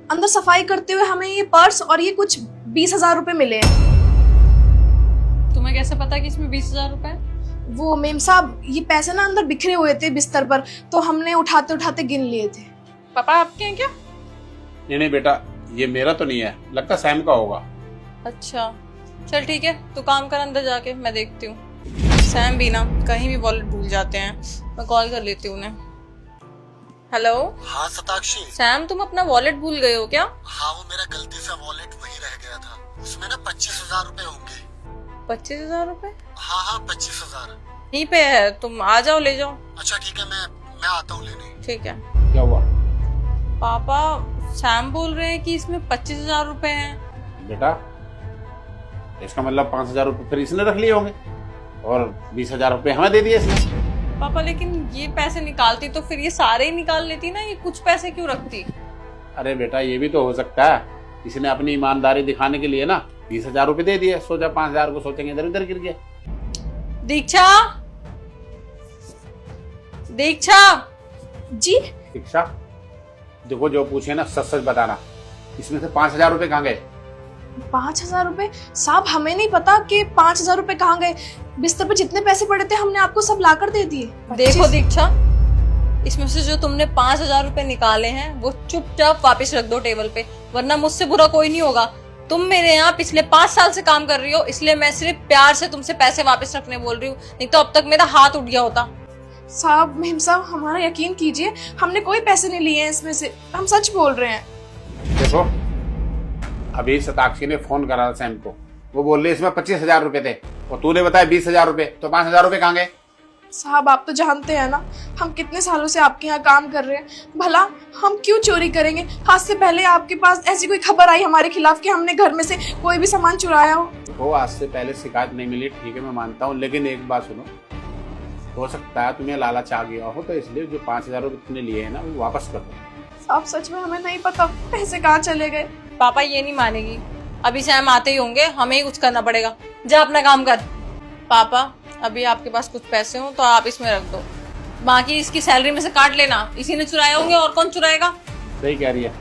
अंदर सफाई करते हुए हमें ये पर्स और ये कुछ 20,000 रुपए मिले हैं। तुम्हें कैसे पता कि इसमें 20,000 रुपए है? वो मेम साहब ये पैसे ना अंदर बिखरे हुए थे बिस्तर पर, तो हमने उठाते उठाते गिन लिए थे। पापा आपके हैं क्या? नहीं बेटा, ये मेरा तो नहीं है, लगता सैम का होगा। अच्छा चल ठीक है, तू काम कर अंदर जाके, मैं देखती हूँ। सैम भी ना कहीं भी वॉलेट भूल जाते हैं, मैं कॉल कर लेती हूँ उन्हें। हेलो। हाँ सताक्षी। सैम तुम अपना वॉलेट भूल गए हो क्या? हाँ वो मेरा गलती से वॉलेट वहीं रह गया था, उसमें ना 25,000 रुपए होंगे। 25,000 रुपए? हाँ 25,000 यहीं पे है, तुम आ जाओ ले जाओ। अच्छा ठीक है, मैं आता हूँ लेने। ठीक है। क्या हुआ? पापा सैम बोल रहे हैं कि इसमें 25,000 रुपए हैं। बेटा इसका मतलब 5,000 रुपये फिर इसने रख लिए होंगे और 20,000 रुपये हमें दे दिए इसने। पापा लेकिन ये पैसे निकालती तो फिर ये सारे ही निकाल लेती ना, ये कुछ पैसे क्यों रखती? अरे बेटा ये भी तो हो सकता है, इसने अपनी ईमानदारी दिखाने के लिए ना 20,000 रुपये दे दिए, सोचा 5,000 को सोचेंगे इधर उधर गिर गया। दीक्षा, दीक्षा जी शिक्षा देखो, जो पूछे ना सच सच बताना, इसमें से 5,000 रुपये कहाँ गए? 5,000 रुपए? साहब हमें नहीं पता कि 5,000 रुपए कहाँ गए। बिस्तर पर जितने पैसे पड़े थे हमने आपको सब लाकर दे दिए। देखो दीक्षा, इसमें से जो तुमने 5,000 रुपए निकाले हैं वो चुपचाप वापस रख दो टेबल पे, वरना मुझसे बुरा कोई नहीं होगा। तुम मेरे यहाँ पिछले 5 साल से काम कर रही हो, इसलिए मैं सिर्फ प्यार से तुमसे पैसे वापस रखने बोल रही हूँ, नहीं तो अब तक मेरा हाथ उठ गया होता। साहब मेम साहब हमारा यकीन कीजिए, हमने कोई पैसे नहीं लिए हैं इसमें से, हम सच बोल रहे हैं। देखो अभी सताक्षी ने फोन करा सैम को, वो बोल रही इसमें 25,000 रुपये थे और तूने बताया 20,000 रुपये, तो 5,000 रुपये कहाँ गए? साहब आप तो जानते हैं ना हम कितने सालों से आपके यहाँ काम कर रहे हैं, भला हम क्यों चोरी करेंगे। आज से पहले आपके पास ऐसी कोई खबर आई हमारे खिलाफ कि हमने घर में से कोई भी सामान चुराया हो? वो आज से पहले शिकायत नहीं मिली, ठीक है मैं मानता हूँ, लेकिन एक बात सुनो, हो सकता है तुम्हें लालच आ गया हो, तो इसलिए जो 5,000 रुपये तुमने लिए हैं ना वो वापस कर दो। साहब सच में हमें नहीं पता पैसे कहाँ चले गए। पापा ये नहीं मानेगी, अभी सैम आते ही होंगे, हमें ही कुछ करना पड़ेगा। जा अपना काम कर। पापा अभी आपके पास कुछ पैसे हो तो आप इसमें रख दो, बाकी इसकी सैलरी में से काट लेना, इसी ने चुराए होंगे और कौन चुराएगा। सही कह रही है।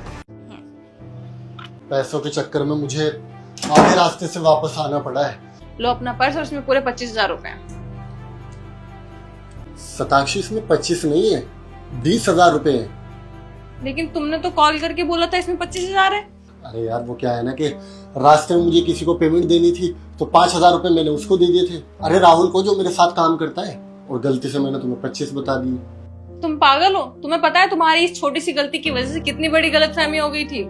पैसों के चक्कर में मुझे आधे रास्ते से वापस आना पड़ा है। लो अपना पर्स और इसमें पूरे 25,000 रुपए हैं। सताक्षी इसमें 25 नहीं है, 20,000 रुपए है। लेकिन तुमने तो कॉल करके बोला था इसमें 25,000 है। अरे यार वो क्या है ना कि रास्ते में मुझे किसी को पेमेंट देनी थी तो 5,000 रुपए मैंने उसको दे दिए थे, अरे राहुल को जो मेरे साथ काम करता है, और गलती से मैंने तुम्हें 25 बता दी। तुम पागल हो? तुम्हें पता है तुम्हारी इस छोटी सी गलती की वजह से कितनी बड़ी गलतफहमी हो गई थी।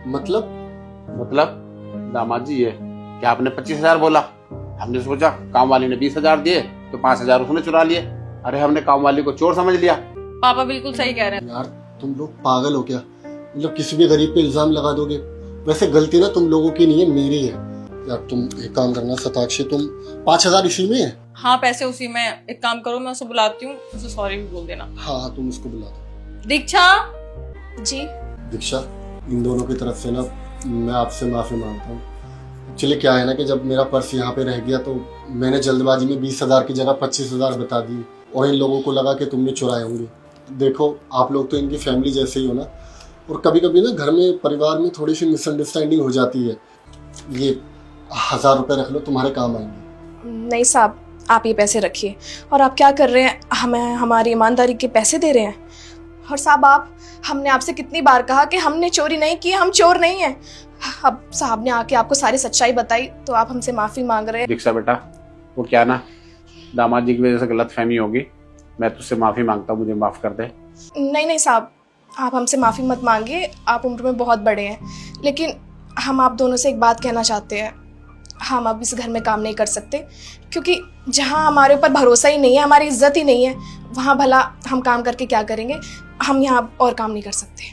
मतलब दामाद जी ये क्या आपने 25,000 बोला? हमने सोचा काम वाली ने 20,000 दिए तो 5,000 उसने चुरा लिए, अरे हमने काम वाली को चोर समझ लिया। पापा बिल्कुल सही कह रहे हैं। यार तुम लोग पागल हो क्या? मतलब किसी भी गरीब पे इल्जाम लगा दोगे? वैसे गलती ना तुम लोगों की नहीं है, मेरी है। यार तुम एक काम करना सताक्षी, तुम 5,000 इसी में है? हाँ पैसे उसी में। एक काम करो, मैं उसे बुलाती हूँ, उसे सॉरी भी बोल देना। हाँ तुम उसको बुला दो। दीक्षा। जी दीक्षा इन दोनों की तरफ से ना मैं आपसे माफी मांगता हूँ। एक्चुअली क्या है ना कि जब मेरा पर्स यहाँ पे रह गया तो मैंने जल्दबाजी में 20,000 की जगह 25,000 बता दी, और इन लोगों को लगा कि तुमने चुराए होंगे। देखो आप लोग तो इनकी फैमिली जैसे ही हो ना, और कभी कभी ना घर में परिवार में थोड़ी सी मिसअंडरस्टैंडिंग हो जाती है। ये 1,000 रुपये रख लो, तुम्हारे काम आएंगे। नहीं साहब आप ये पैसे रखिए, और आप क्या कर रहे हैं, हमें हमारी ईमानदारी के पैसे दे रहे हैं। और साहब हमने आपसे कितनी बार कहा कि हमने चोरी नहीं की, हम चोर नहीं हैं। अब साहब ने आके आपको सारी सच्चाई बताई तो आप हमसे माफी मांग रहे हैं। दीक्षा बेटा वो क्या ना दामाद जी की वजह से गलतफहमी होगी, मैं तुझसे माफी मांगता हूँ, मुझे माफ कर दे। नहीं साहब आप हमसे माफ़ी मत मांगिए, आप उम्र में बहुत बड़े हैं, लेकिन हम आप दोनों से एक बात कहना चाहते हैं। हम अब इस घर में काम नहीं कर सकते, क्योंकि जहाँ हमारे ऊपर भरोसा ही नहीं है, हमारी इज्जत ही नहीं है, वहाँ भला हम काम करके क्या करेंगे। हम यहाँ और काम नहीं कर सकते।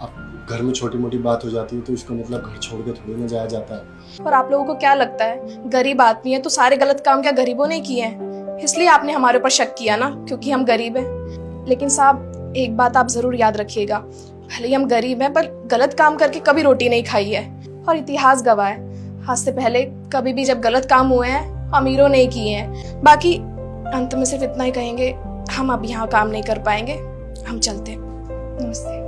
अब घर में छोटी मोटी बात हो जाती है तो इसका मतलब घर छोड़ के थोड़ी ना जाया जाता है। और आप लोगों को क्या लगता है गरीब आदमी है तो सारे गलत काम क्या गरीबों ने किए हैं? इसलिए आपने हमारे ऊपर शक किया ना, क्योंकि हम गरीब हैं। लेकिन साहब एक बात आप जरूर याद रखिएगा, भले ही हम गरीब हैं पर गलत काम करके कभी रोटी नहीं खाई है, और इतिहास गवाह है आज से पहले कभी भी जब गलत काम हुए हैं अमीरों ने किए हैं। बाकी अंत में सिर्फ इतना ही कहेंगे, हम अब यहाँ काम नहीं कर पाएंगे, हम चलते हैं। नमस्ते।